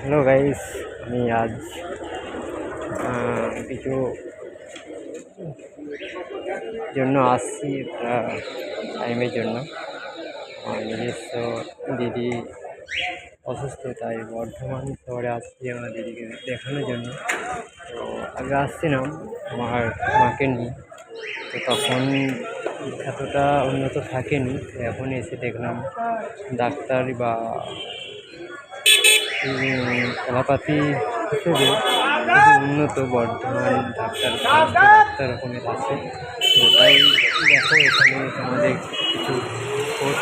Hello guys, আমি আজ কিছু জন্য আসছি, একটা টাইমের জন্য। আমার নিজস্ব দিদি অসুস্থ, তাই বর্ধমান শহরে আসছি আমার দিদিকে দেখানোর জন্য। তো আগে আসছিলাম আমার মাকে নিয়ে, তো তখন এতটা উন্নত থাকেনি। এখন এসে দেখলাম ডাক্তার বা অ্যালোপ্যাথি হিসেবে খুবই উন্নত বর্ধমান ডাক্তার, সমস্ত ডাক্তার রকমের আছে। তো তাই দেখো, এখানে তোমাদের কিছু কোর্স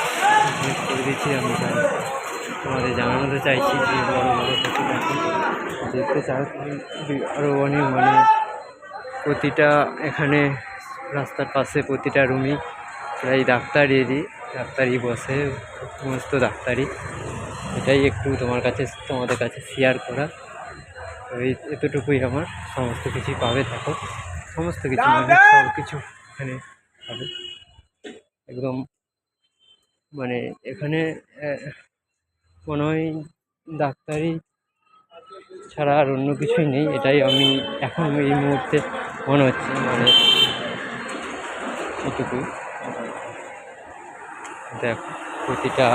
করে দিচ্ছি। আমি তাই তোমাদের জানাতে চাইছি যে বড়ো বড়ো কিছু দেখো, দেখতে চাও আরও অনেক, প্রতিটা এখানে রাস্তার পাশে প্রতিটা রুমই প্রায় ডাক্তারই বসে, সমস্ত ডাক্তারই। এটাই একটু তোমাদের কাছে শেয়ার করা। তো এতটুকুই আমার, সমস্ত কিছুই পাবে, দেখো সমস্ত কিছু, সব কিছু এখানে পাবে একদম। এখানে মনে হয় ডাক্তারি ছাড়া আর অন্য কিছুই নেই, এটাই আমি এখন এই মুহূর্তে মনে হচ্ছে। এটুকুই দেখো, প্রতিটা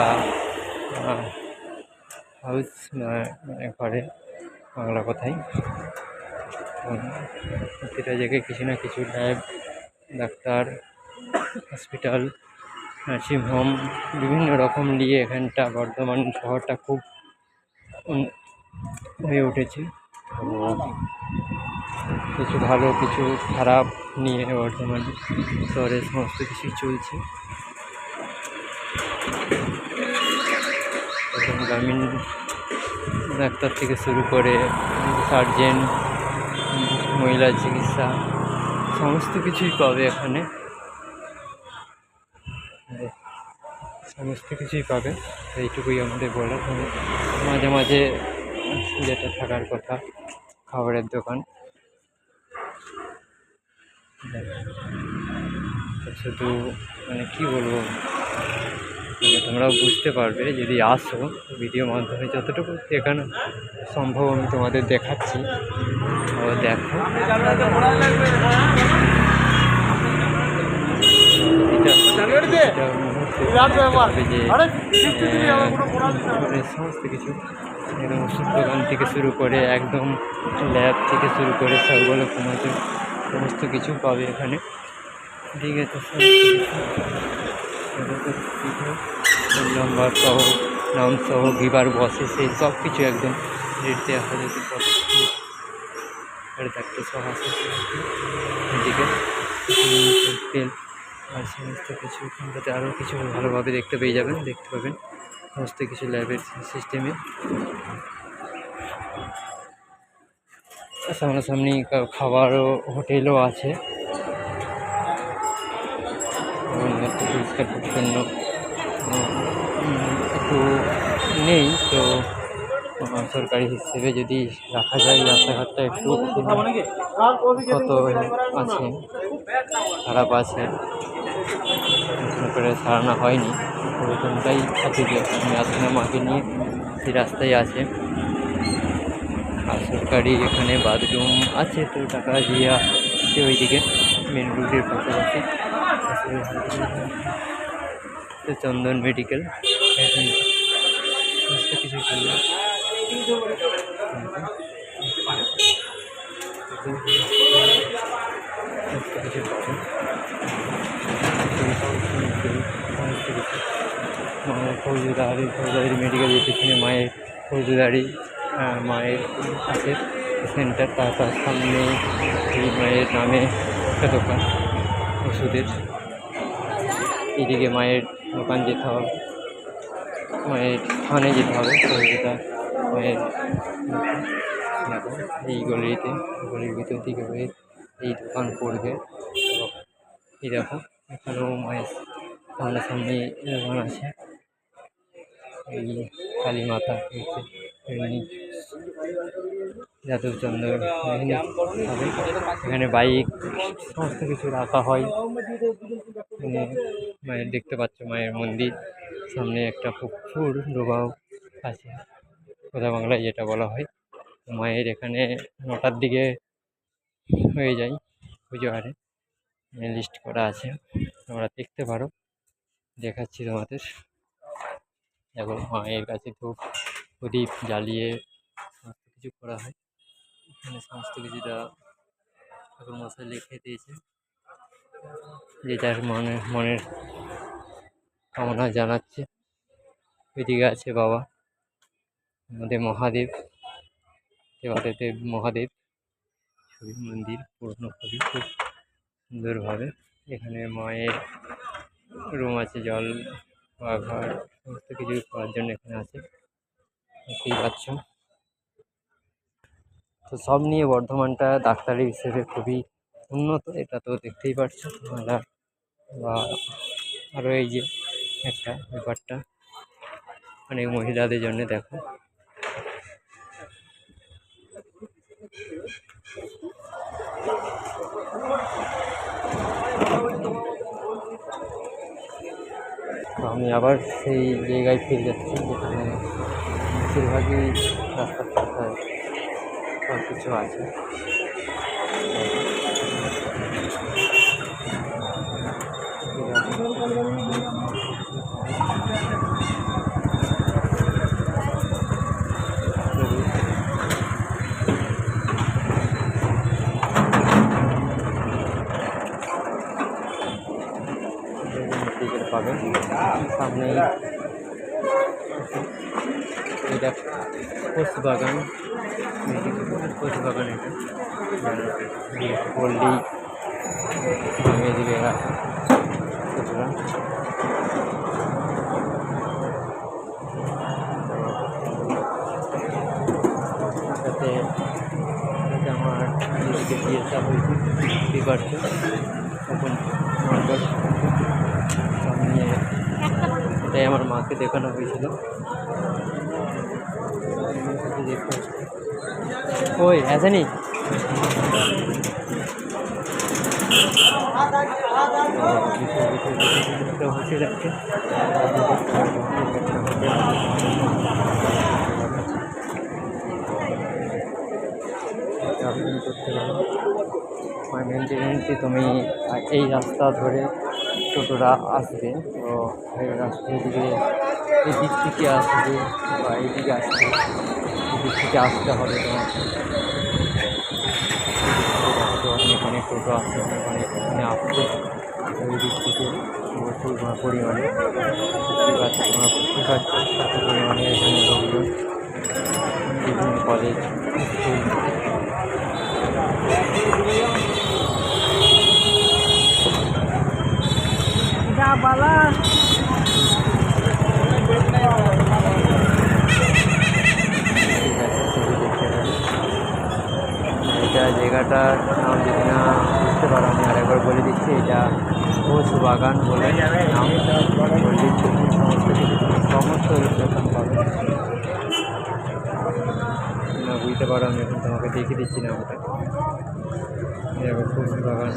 হাউস ঘরে, বাংলা কথায় প্রতিটা জায়গায় কিছু না কিছু ল্যাব, ডাক্তার, হসপিটাল, নার্সিংহোম বিভিন্ন রকম নিয়ে এখানটা বর্ধমান শহরটা খুব হয়ে উঠেছে। তো কিছু ভালো কিছু খারাপ নিয়ে বর্ধমান শহরে সমস্ত কিছুই চলছে। এখন গ্রামীণ ডাক্তার থেকে শুরু করে সার্জেন, মহিলা চিকিৎসা, সমস্ত কিছুই পাবে এখানে, সমস্ত কিছুই পাবে। এইটুকুই আমাদের বলার। মাঝে মাঝে যেটা থাকার কথা, খাবারের দোকান, শুধু কি বলবো, তোমরাও বুঝতে পারবে যদি আসো। ভিডিওর মাধ্যমে যতটুকু দেখানো সম্ভব আমি তোমাদের দেখাচ্ছি। দেখো, সমস্ত কিছু একদম ওষুধ দোকান থেকে শুরু করে একদম ল্যাব থেকে শুরু করে সবগুলো তোমাদের সমস্ত কিছু পাবে এখানে। ঠিক আছে, ফোন নাম্বার সহ, নাম সহ, বিবার বসে সেই সব কিছু একদম রেট দেওয়া হয়। যদি ডাক্তার সহ আসে এদিকে তেল আর সমস্ত কিছু এখানটাতে আরও কিছু ভালোভাবে দেখতে পাবেন সমস্ত কিছু ল্যাবের সিস্টেমে। সামনাসামনি খাবারও হোটেলও আছে, একটু পরিষ্কার পরিচ্ছন্ন একটু নেই। তো সরকারি হিসেবে যদি রাখা যায়, রাস্তাঘাটটা একটু কত আছে, খারাপ আছে, করে সারানো হয়নি। ওইখানটাই আছে যে আমি আসলে মাকে নিয়ে সেই রাস্তায় আছে। আর সরকারি এখানে বাথরুম আছে, তো টাকা দিয়ে আসছে ওইদিকে মেন রোডের পাশাপাশি। চন্দন মেডিকেল, সমস্ত কিছু সমস্ত কিছু মায়ের ফৌজদারি মেডিকেল, পিছনে মায়ের ফৌজদারি মায়ের আছে সেন্টার, তার সামনে এই মায়ের নামে একটা দোকান ওষুধের। এদিকে মায়ের দোকান যেতে হবে, মায়ের থানে যেতে হবে, ফৌজদা মায়ের এই গলির ভিতর দিকে হয়ে এই দোকান পড়বে। এই দেখো, এখানেও মায়ের সামনাসামনি দোকান আছে। এই কালী মাতা যাদবচন্দ্র এখানে বাইক সমস্ত কিছু রাখা হয়। মায়ের দেখতে পাচ্ছ, মায়ের মন্দির সামনে একটা পুকুর ডোবাও আছে। খোদা বাংলায় যেটা বলা হয়। মায়ের এখানে 9টার দিকে হয়ে যায় পুজো আরে, লিস্ট করা আছে, তোমরা দেখতে পারো। দেখাচ্ছি তোমাদের। দেখো মায়ের কাছে ধূপ প্রদীপ জ্বালিয়ে সমস্ত কিছু করা হয়। এখানে সমস্ত কিছুটা ঠাকুর মশাই লিখে দিয়েছে, যে যার মনের কামনা জানাচ্ছে। এদিকে আছে বাবা আমাদের মহাদেব, দেবাদেব মহাদেব ছবি, মন্দির পুরনো ছবি, খুব সুন্দরভাবে। এখানে মায়ের রুম আছে, জল বা ঘর সমস্ত কিছু করার জন্য এখানে আছে, দেখতেই পাচ্ছ। তো সব নিয়ে বর্ধমানটা ডাক্তারি হিসেবে খুবই উন্নত, এটা তো দেখতেই পাচ্ছ তোমরা। বা আরও এই যে একটা ব্যাপারটা অনেক মহিলাদের জন্য, দেখো তো আমি আবার সেই জায়গায় ফিরে যাচ্ছি যেখানে বেশিরভাগই রাস্তার পাশে সব কিছু আছে। পাবেন সামনে এটা পোস্ট বাগান, পোস্ট বাগান, এটা পল্লী এদিকে আছে সুতরাং সাথে আমার নিজেকে দিয়ে আসা হয়েছে, বুঝতেই পারছো। এখন সামনে এটাই আমার মাকে দেখানো হয়েছিল। ওই আসেনি হচ্ছে যাচ্ছে করতে পারো। মেনটেনেন্সে তুমি এই রাস্তা ধরে টোটোরা আসবে, তো এই রাস্তা দিকে এই দিক থেকে আসবে বা এইদিকে আসবে, এদিক থেকে আসতে হবে তোমাকে। অনেক অনেক টোটো আসছে, অনেক এখানে আসছে ওই দিক থেকে প্রচুর পরিমাণে, বুঝতেই পারছো তোমরা, বুঝতেই পারছো কত পরিমাণে এখানে লোকজন, বিভিন্ন কলেজ স্কুল। এটা জায়গাটা নাম যদি না বুঝতে পারো আমি আরেকবার বলে দিচ্ছি, এটা ঘোষ বাগান বলে নাম, বললি সমস্ত কিছু সমস্ত দোকান পাবে না, বুঝতে পারো। আমি এখন তোমাকে দেখিয়ে দিচ্ছি নামটা, ঘোষ বাগান।